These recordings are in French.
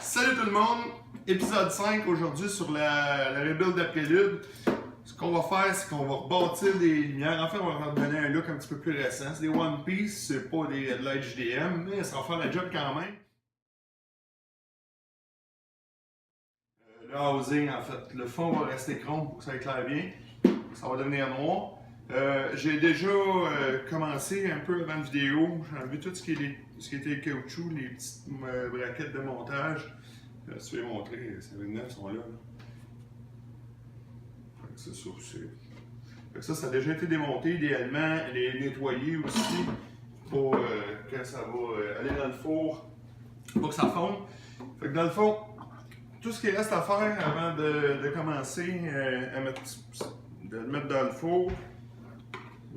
Salut tout le monde! Épisode 5 aujourd'hui sur la rebuild de Prélude. Ce qu'on va faire, c'est qu'on va rebâtir des lumières. En fait, on va leur donner un look un petit peu plus récent. C'est des One Piece, c'est pas de l'HDM, mais ça va faire la job quand même. Le housing, en fait, le fond va rester chrome pour que ça éclaire bien. Ça va devenir noir. J'ai déjà commencé un peu avant la vidéo. J'ai enlevé tout ce qui était caoutchouc, les petites braquettes de montage. Si tu veux les montrer, ces neufs sont là. C'est ça aussi. Ça a déjà été démonté, idéalement, les nettoyer aussi pour quand ça va aller dans le four, pour que ça fonde. Fait que dans le fond, tout ce qui reste à faire avant de commencer de le mettre dans le four,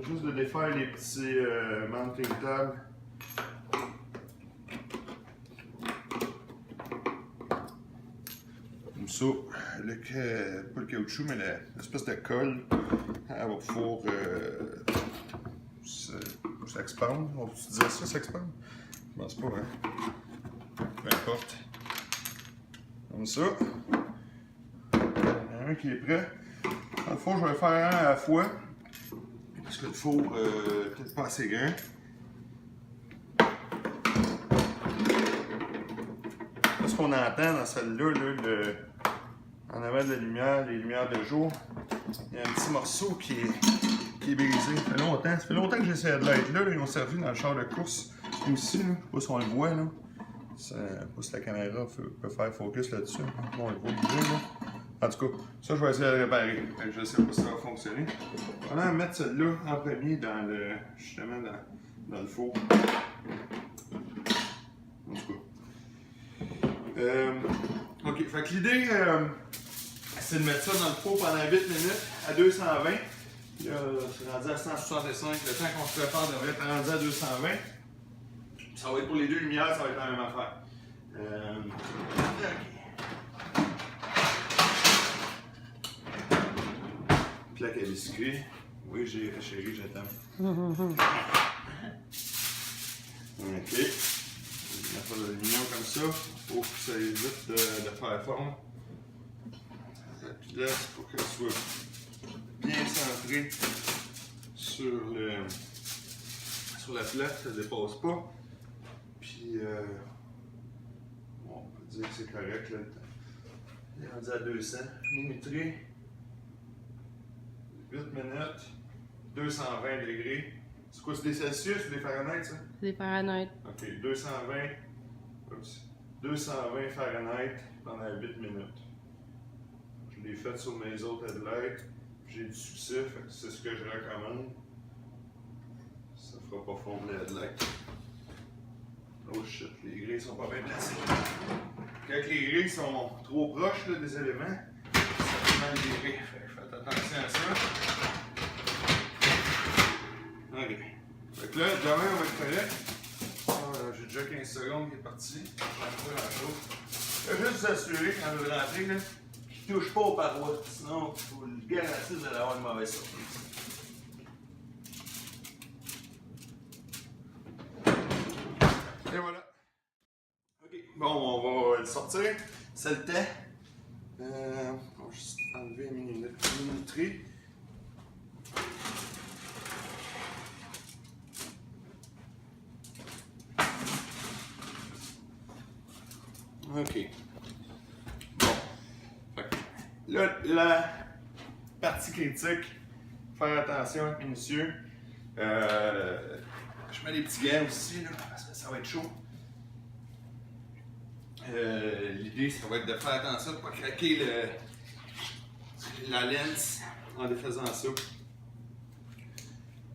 juste de défaire les petits mounting tabs. Comme ça, pas le caoutchouc, mais l'espèce de colle, elle va pouvoir s'expandre. On peut dire ça, s'expandre? Je pense pas, hein? Peu importe. Comme ça. Il y en a un qui est prêt. Dans le fond, je vais faire un à la fois. Parce que le four est peut-être pas assez grand. Là, ce qu'on entend dans celle-là, en avant de la lumière, les lumières de jour, il y a un petit morceau qui est brisé. Ça fait longtemps que j'essaie de l'être là. Ils ont servi dans le char de course aussi. Là. Je sais pas si on le voit. Là. Je sais pas si la caméra peut faire focus là-dessus. On le voit bouger. Là. En tout cas, ça, je vais essayer de le réparer. Je sais pas si ça va fonctionner. On va mettre celle-là en premier justement dans le four. En tout cas. OK, fait que l'idée, c'est de mettre ça dans le four pendant 8 minutes à 220. C'est rendu à 165. Le temps qu'on se prépare devrait être rendu à 220. Ça va être pour les deux lumières, ça va être la même affaire. Plaque à biscuits. Oui, chérie, je t'aime. OK. On va mettre l'aluminium comme ça pour que ça évite de faire fondre. La pièce pour qu'elle soit bien centrée sur la plaque, ça ne dépasse pas. Puis, bon, on peut dire que c'est correct là. Il est rendu à 200. Minuterie. 8 minutes, 220 degrés. C'est quoi, c'est des Celsius ou des Fahrenheit, ça? C'est des Fahrenheit. OK, 220 Fahrenheit pendant 8 minutes. Je l'ai fait sur mes autres headlights. J'ai du succès, c'est ce que je recommande. Ça ne fera pas fondre les headlights. Oh shit, les grilles sont pas bien placées. Quand les grilles sont trop proches là, des éléments, ça fait mal virer. Faites attention à ça. OK. Fait que là, demain, on va être correct. J'ai déjà 15 secondes qui est parti. Je ne pas grand-chose. Je vais juste vous assurer, quand vous rentrez, qu'il ne touche pas aux parois. Sinon, je vous le garantis, vous allez avoir une mauvaise surprise. Et voilà. OK. Bon, on va le sortir. C'est le temps. On va juste enlever une minuterie. OK. Bon. Là, la partie critique, faire attention, être minutieux. Je mets des petits gants aussi, là, parce que ça va être chaud. L'idée, ça va être de faire attention de ne pas craquer la lens en défaisant ça.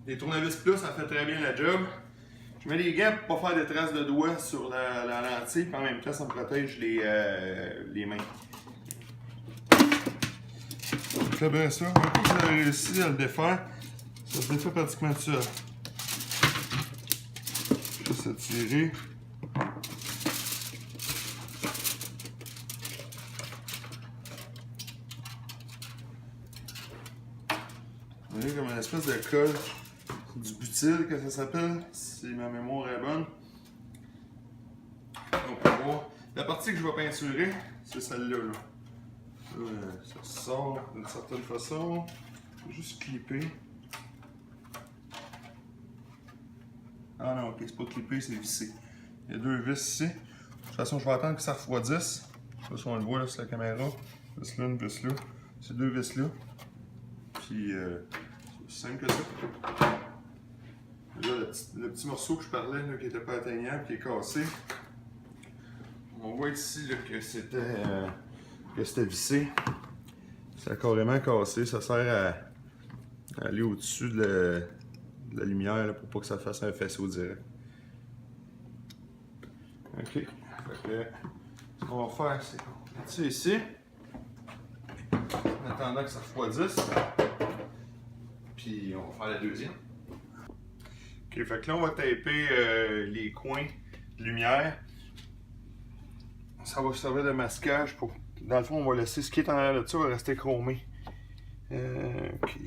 Les tournevis plus, ça fait très bien la job. Je mets les gants pour ne pas faire de traces de doigts sur la lentille, puis en même temps, ça me protège les mains. C'est bien ça. Un coup que vous avez réussi à le défaire, ça se défait pratiquement tout seul. Juste à tirer. Vous voyez comme une espèce de colle. Du butyl que ça s'appelle, si ma mémoire est bonne. On peut voir. La partie que je vais peinturer, c'est celle-là. Là. Ça sort d'une certaine façon. Juste clipper. Ah non, ok, c'est pas clipper, c'est vissé. Il y a 2 vis ici. De toute façon, je vais attendre que ça refroidisse. Je sais pas si on le voit là sur la caméra. Vis là, une vis là. Ces 2 vis là. Puis, c'est aussi simple que ça. Là, le petit morceau que je parlais, là, qui n'était pas atteignable, qui est cassé. On voit ici là, que c'était vissé. Ça a carrément cassé. Ça sert à aller au-dessus de la lumière là, pour pas que ça fasse un faisceau direct. Ok. Fait que, ce qu'on va faire, c'est qu'on va mettre ça ici. En attendant que ça refroidisse. Puis on va faire la deuxième. Ok, fait que là on va taper les coins de lumière. Ça va servir de masquage pour. Dans le fond, on va laisser ce qui est en arrière de ça va rester chromé. Ok.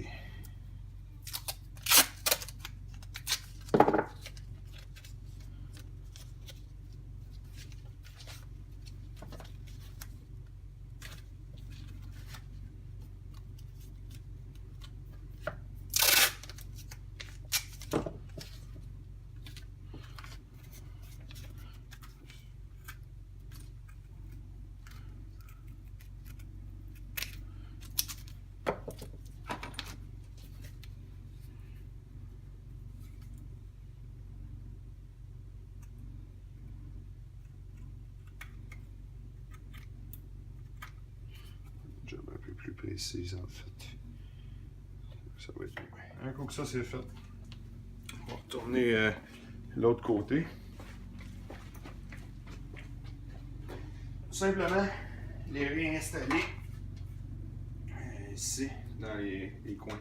Job un peu plus précise en fait. Ça va être mieux. Un coup que ça c'est fait, on va retourner l'autre côté. Tout simplement les réinstaller ici dans les coins.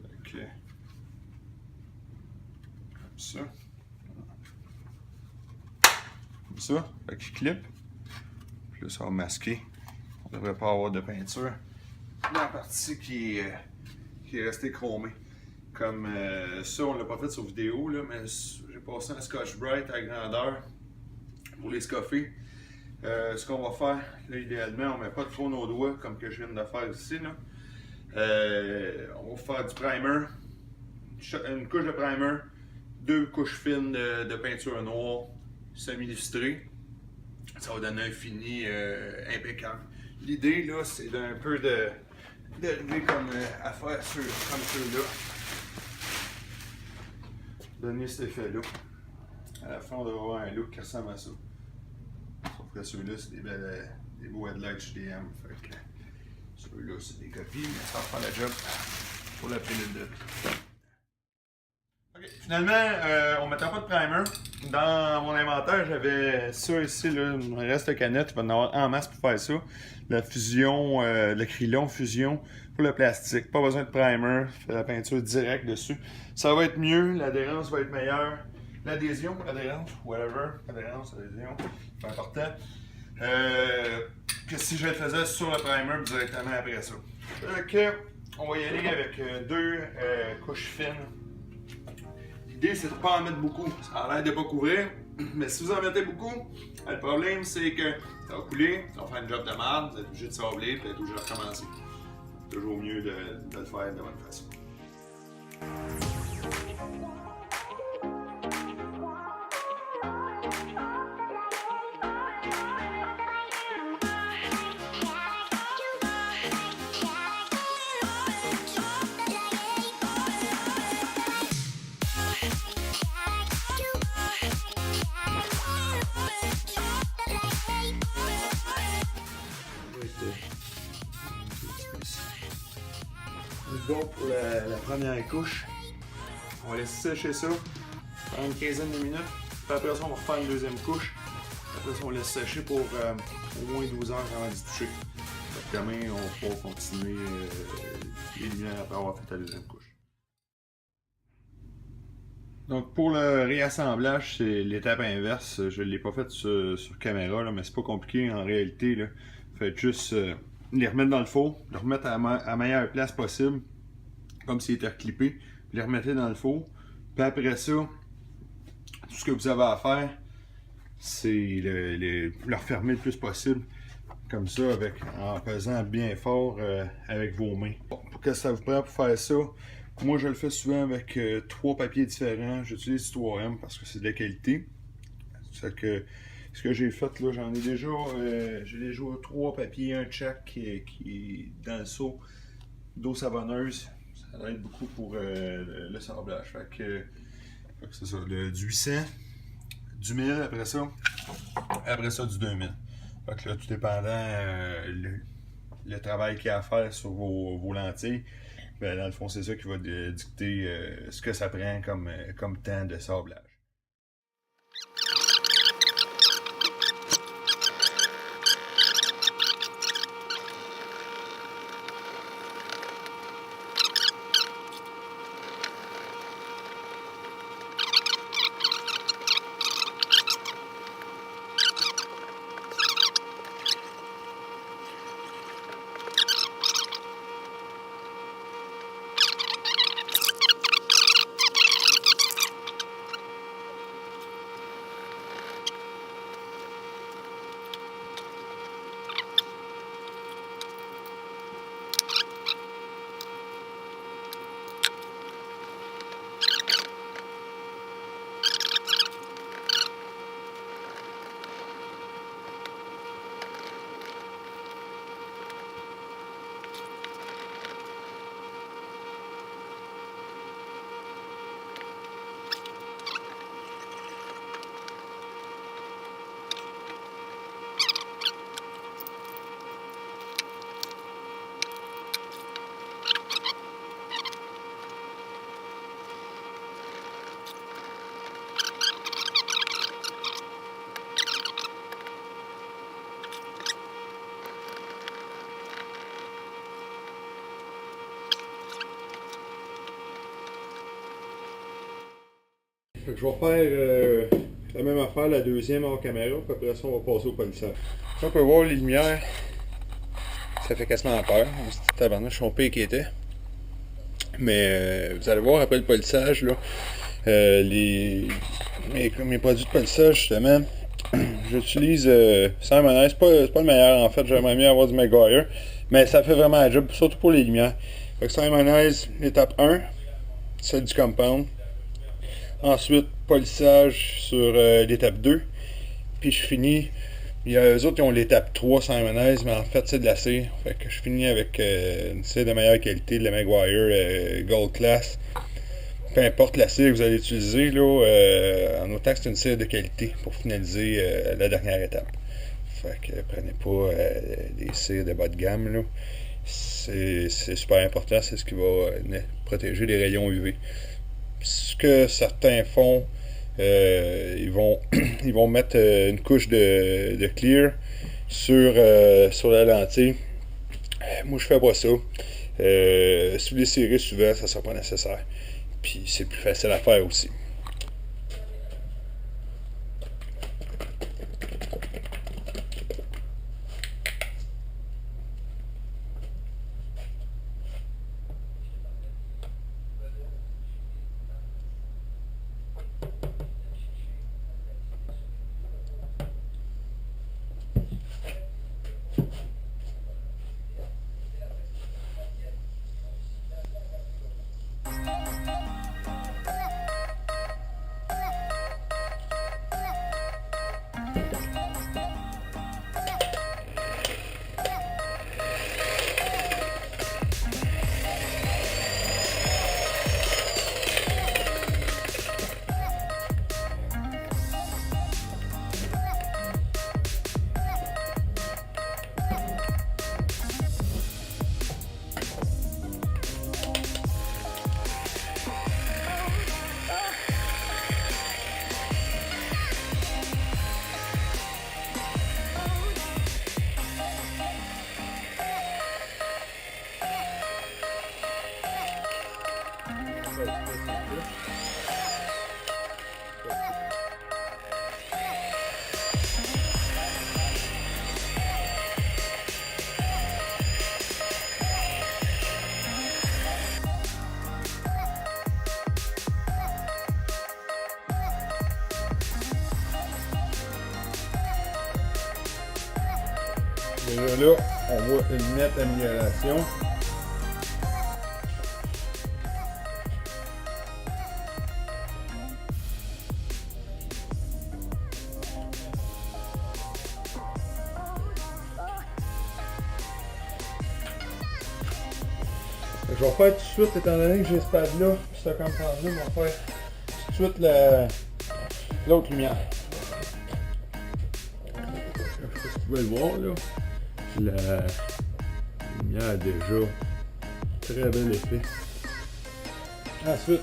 Fait que, comme ça. Comme ça. Fait qu'il clip. Puis là ça va masquer. On ne devrait pas avoir de peinture. La partie qui est restée chromée. Comme ça, on ne l'a pas fait sur vidéo, là, mais j'ai passé un Scotch-Brite à grandeur pour les scoffer. Ce qu'on va faire, là, idéalement, on ne met pas trop nos doigts comme que je viens de faire ici. Là. On va faire du primer, une couche de primer, 2 couches fines de peinture noire semi-lustrée. Ça va donner un fini impeccable. L'idée, là, c'est d'un peu d'arriver comme à faire comme ceux-là. Donner cet effet-là. À la fin, on devrait avoir un look qui ressemble à ça. Sauf que ceux-là, c'est des beaux headlights HDM. Fait que ceux-là, c'est des copies, mais ça va faire la job pour la pilule de. Okay. Finalement, on ne mettra pas de primer. Dans mon inventaire, j'avais ça ici, là, il me reste de canette, il va en avoir en masse pour faire ça. La fusion, l'acrylon fusion pour le plastique. Pas besoin de primer, je fais la peinture directe dessus. Ça va être mieux, l'adhérence va être meilleure. L'adhésion, l'adhérence, whatever, l'adhérence, l'adhésion, c'est important. Que si je le faisais sur le primer directement après ça. Donc, on va y aller avec 2 couches fines. L'idée, c'est de ne pas en mettre beaucoup. Ça a l'air de ne pas couvrir, mais si vous en mettez beaucoup, le problème, c'est que ça va couler, ça va faire une job de merde, vous êtes obligé de sabler, puis vous êtes obligé de recommencer. C'est toujours mieux de le faire de bonne façon. Go pour la première couche. On va laisser sécher ça pendant une quinzaine de minutes. Puis après ça, on va refaire une deuxième couche. Après ça, on laisse sécher pour au moins 12 heures avant d'y toucher. Demain, on pourra continuer les lumières après avoir fait la deuxième couche. Donc pour le réassemblage, c'est l'étape inverse. Je ne l'ai pas fait sur caméra, là, mais c'est pas compliqué en réalité. Là. Faites juste les remettre dans le four, les remettre à la meilleure place possible, comme s'ils étaient reclippés, puis les remettez dans le four. Puis après ça, tout ce que vous avez à faire, c'est le refermer le plus possible, comme ça, en pesant bien fort avec vos mains. Bon, pour que ça vous prenne pour faire ça, moi je le fais souvent avec 3 papiers différents. J'utilise 3M parce que c'est de la qualité. C'est que ce que j'ai fait là, j'ai déjà 3 papiers, un de chaque qui est dans le seau d'eau savonneuse. Ça aide beaucoup pour le sablage. Fait que c'est ça, du 800, du 1000 après ça du 2000. Fait que là, tout dépendant le travail qu'il y a à faire sur vos lentilles, ben, dans le fond, c'est ça qui va dicter ce que ça prend comme temps de sablage. Fait que je vais faire la même affaire, la deuxième hors caméra, puis après ça on va passer au polissage. On peut voir les lumières, ça fait quasiment peur. On se dit tabarnak, je suis pire qui était. Mais vous allez voir après le polissage, là, mes produits de polissage justement, j'utilise Simon, c'est pas le meilleur en fait, j'aimerais mieux avoir du Meguiar, mais ça fait vraiment la job, surtout pour les lumières. Fait que Simon, étape 1, celle du compound. Ensuite, polissage sur l'étape 2. Puis je finis. Il y a eux autres qui ont l'étape 3 sans mayonnaise, mais en fait c'est de la cire. Fait que je finis avec une cire de meilleure qualité, de la Meguiar Gold Class. Peu importe la cire que vous allez utiliser, là, en autant que c'est une cire de qualité pour finaliser la dernière étape. Fait que prenez pas des cires de bas de gamme, là. C'est super important, c'est ce qui va protéger les rayons UV. Ce que certains font, ils vont mettre une couche de clear sur la lentille. Moi, je fais pas ça. Si vous les serrez souvent, ça ne sera pas nécessaire. Puis c'est plus facile à faire aussi. Déjà là, on voit une nette amélioration. Je vais faire tout de suite, étant donné que j'ai ce pad-là, ce comprendre-là, je vais faire tout de suite l'autre lumière. Je sais pas si vous pouvez le voir là. La lumière a déjà très bel effet. Ensuite,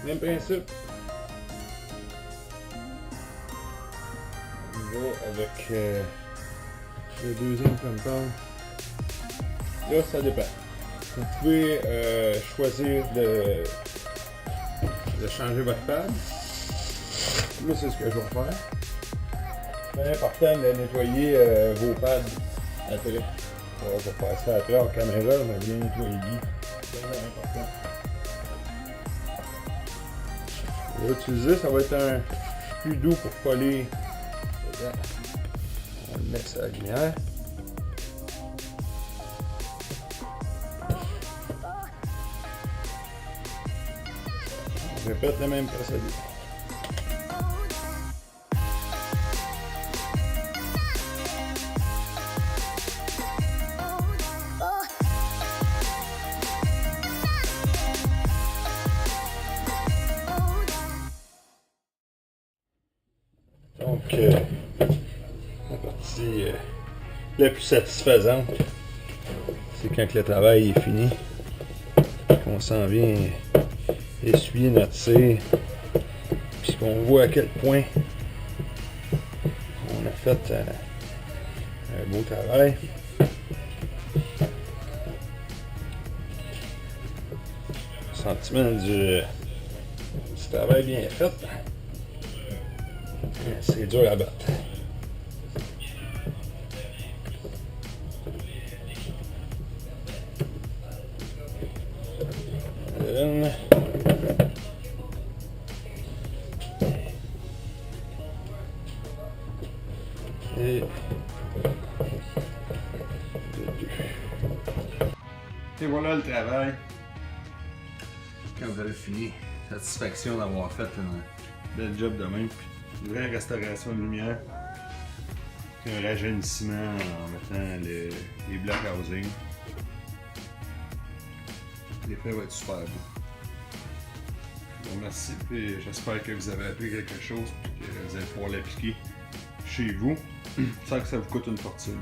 même principe. On va avec le deuxième compound. Là, ça dépend. Vous pouvez choisir de changer votre pad. Moi, c'est ce que je vais faire. C'est important de nettoyer vos pads après. On va faire ça après en caméra, mais bien nettoyer. C'est vraiment important. On va utiliser, ça va être un plus doux pour coller. On le met sur la lumière. Je répète le même procédé. Donc, la partie la plus satisfaisante, c'est quand le travail est fini, qu'on s'en vient essuyer notre cire, puis qu'on voit à quel point on a fait un beau travail. Sentiment du travail bien fait. C'est dur à battre. Et voilà le travail. Quand vous avez fini, satisfaction d'avoir fait un bel job de même. Puis une vraie restauration de lumière. Puis un rajeunissement en mettant les black housing. L'effet va être super beau. Bon, merci, et j'espère que vous avez appris quelque chose et que vous allez pouvoir l'appliquer chez vous sans que ça vous coûte une fortune.